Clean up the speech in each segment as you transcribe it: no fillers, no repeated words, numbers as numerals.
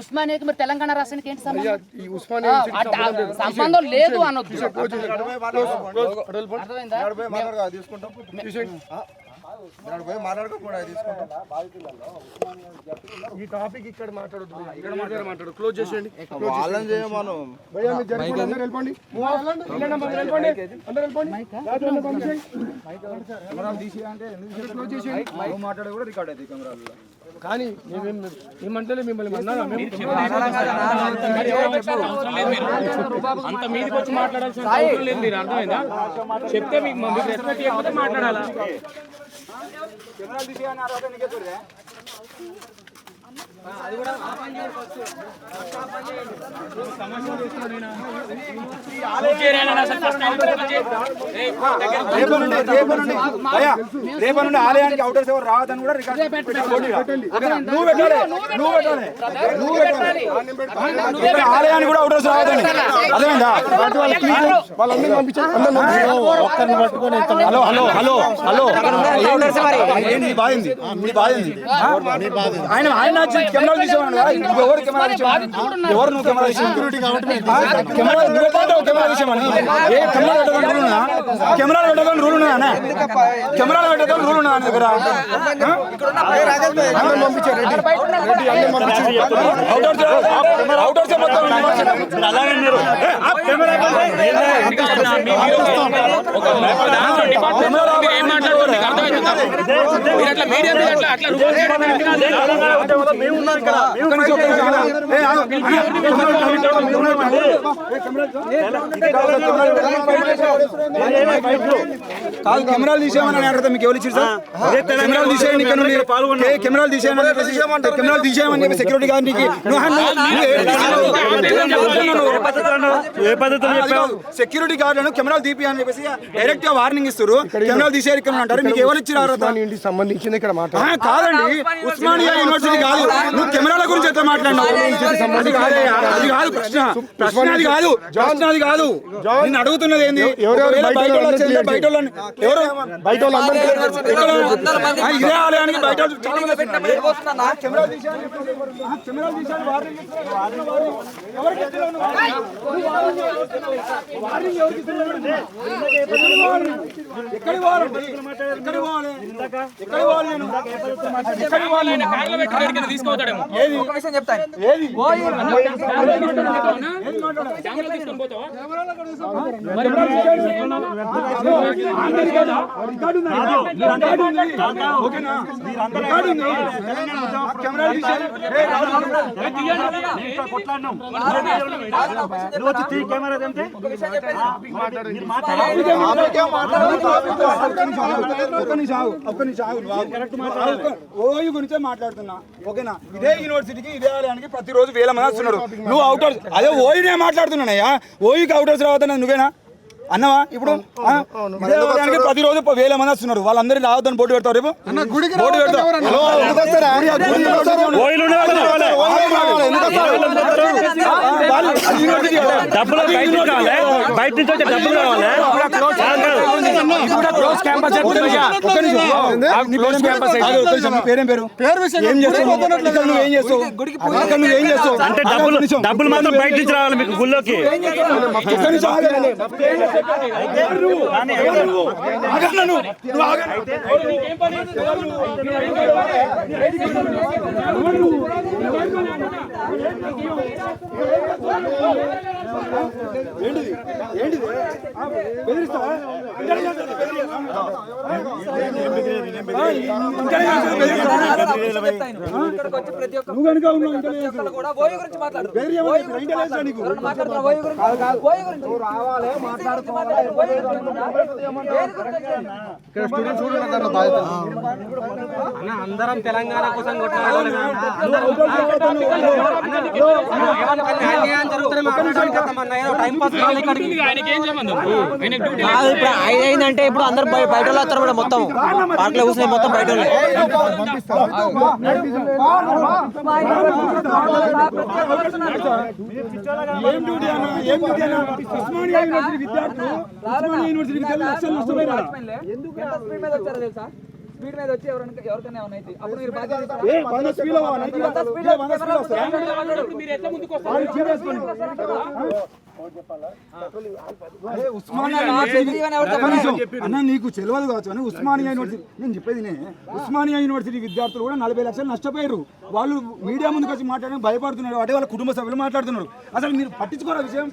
ఉస్మానియాకి మీరు తెలంగాణ రాష్ట్రానికి ఏంటి సంబంధం లేదు అనొద్దు. ఈ టాపిక్ ఇక్కడ మాట్లాడొద్దు, క్లోజ్ చేసేయండి. మాట్లాడే కూడా రికార్డ్ అవుతుంది కెమెరాలో. కానీ మేమంటే మిమ్మల్ని అంత మీదకి వచ్చి మాట్లాడాల్సిన అవసరం లేదు. మీరు అర్థమైందా? చెప్తే మీకు రెస్పెక్ట్ చేయకపోతే మాట్లాడాలా? రేపు నుండి ఆలయానికి అవుటర్స్ ఎవరు రావద్దని కూడా ఆలయానికి కూడా అవుటర్స్ రావద్దని అర్థమైందా? వాళ్ళందరినీ పంపించారు. హలో హలో హలో హలో ఏంటి బాధింది? ఆయన ఆయన కెమెరా తీసేవాడు. ఎవరు కెమెరా ఎవరు నువ్వు కెమెరా సెక్యూరిటీ కాబట్టి కెమెరా తీసేమని ఏ కెమెరా పెట్టదని రూల్ ఉన్నా? కెమెరాలు పెట్టదని రూల్ ఉన్నదా? కెమెరాలు పెట్టదని రూల్ ఉన్నదా దగ్గర? కాదు కెమెరాలు తీసేయమని అర్థం మీకు ఎవరు ఇచ్చారు సార్? కెమెరాలు తీసేయండి, కెమెరాలు తీసేయమని చెప్పి సెక్యూరిటీ గార్డ్కి సెక్యూరిటీ గార్డులను కెమెరాలు తీపి అని చెప్పేసి డైరెక్ట్ గా వార్నింగ్ ఇస్తారు. కెమెరాలు తీసేయాలి ఇక్కడ అంటారు. మీకు ఎవరు ఇచ్చారు సంబంధించింది ఇక్కడ మాట? కాదండి, ఉస్మానియా యూనివర్సిటీ కాదు. నువ్వు కెమెరాల గురించి ఎట్లా మాట్లాడినావు? అది కాదు ప్రశ్న, ప్రశ్న అది కాదు, ప్రశ్న అది కాదు. నేను అడుగుతున్నది ఏంది? బయట ఇదే ఆలయానికి బయట ఓయూ గురించే మాట్లాడుతున్నా. ఓకేనా? ఇదే యూనివర్సిటీకి ఇదే ఆలయానికి ప్రతిరోజు వేల మంది వస్తున్నారు. నువ్వు అవుటర్స్ అదే ఓయూనే మాట్లాడుతున్నానయ్యా. ఓయూకి అవుటర్స్ రావద్దన్నా నువ్వేనా అన్నవా? ఇప్పుడు ప్రతిరోజు వేల మంది వస్తున్నారు. వాళ్ళందరినీ రావద్దని బోర్డు పెడతారు. రేపు బోర్డు పెడతారు. పేరేం పేరు? ఏం చేస్తావు? నువ్వేం చేస్తావు? నువ్వేం చేస్తావు? డబ్బులు మాత్రం బయట నుంచి రావాలి మీకు గుళ్ళోకి. అందరం తెలంగాణ కోసం అయిందంటే ఇప్పుడు అందరు బయట వస్తారు కూడా. మొత్తం పార్క్ లో కూర్చుని మొత్తం బయట స్పీడ్ మీద వచ్చి ఎవరికైనా ఏమైనా అయితే అప్పుడు మీరు బాధ్యత ఏ 100 స్పీడ్ లో 100 స్పీడ్ వస్తారా? మీరు ఎట్లా ముందుకు వస్తారు? అరే ఉస్మానియా అన్న నీకు తెలియదు కావచ్చు అని ఉస్మానియా యూనివర్సిటీ నేను చెప్పేది ఉస్మానియా యూనివర్సిటీ విద్యార్థులు కూడా 40 లక్షలు నష్టపోయారు. వాళ్ళు మీడియా ముందుకు వచ్చి మాట్లాడడానికి భయపడుతున్నారు. అంటే వాళ్ళ కుటుంబ సభ్యులు మాట్లాడుతున్నారు. అసలు మీరు పట్టించుకోరా విషయం?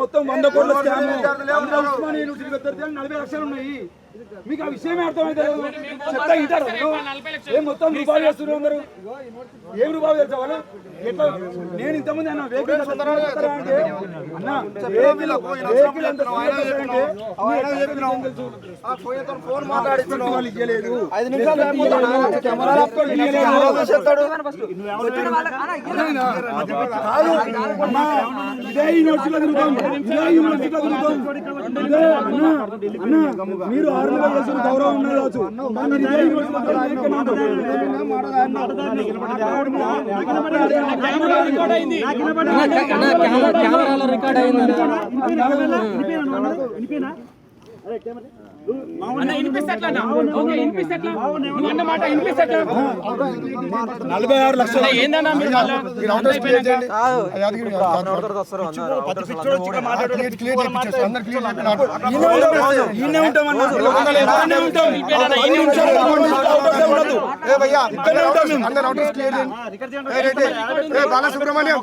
మొత్తం 100 కోట్ల స్కామ్. ఉస్మానియా యూనివర్సిటీ విద్యార్థులు 40 లక్షలు ఉన్నాయి. మీకు ఆ విషయమే అర్థమైతే చెప్తా ఇంటారు ఏం మొత్తం రూపాయలు చేస్తున్నారు అందరూ. ఏం రూపాయలు తెలుసా వాళ్ళు? ఎట్లా నేను ఇంతమంది అన్న వెహికల్ అంటే అన్న వెహికల్ ఫోన్ మాట్లాడిస్తున్న వాళ్ళు ఇవ్వలేదు. 5 నిమిషాలు ఇదే యూనివర్సిటీలో తిరుగుతాం. ఇదే యూనివర్సిటీలో తిరుగుతాం. మీరు ఆర్మీలో చేసిన గౌరవం ఉన్నది కావచ్చు. కెమెరాలో రికార్డ్ అయింది. అన్న వినిపిస్తట్లా? ఓకే వినిపిస్తట్లా? నువ్వు అన్న మాట వినిపిస్తట్లా? 46 లక్షలు ఏందన్నా మీరు బాలసుబ్రహ్మణ్యం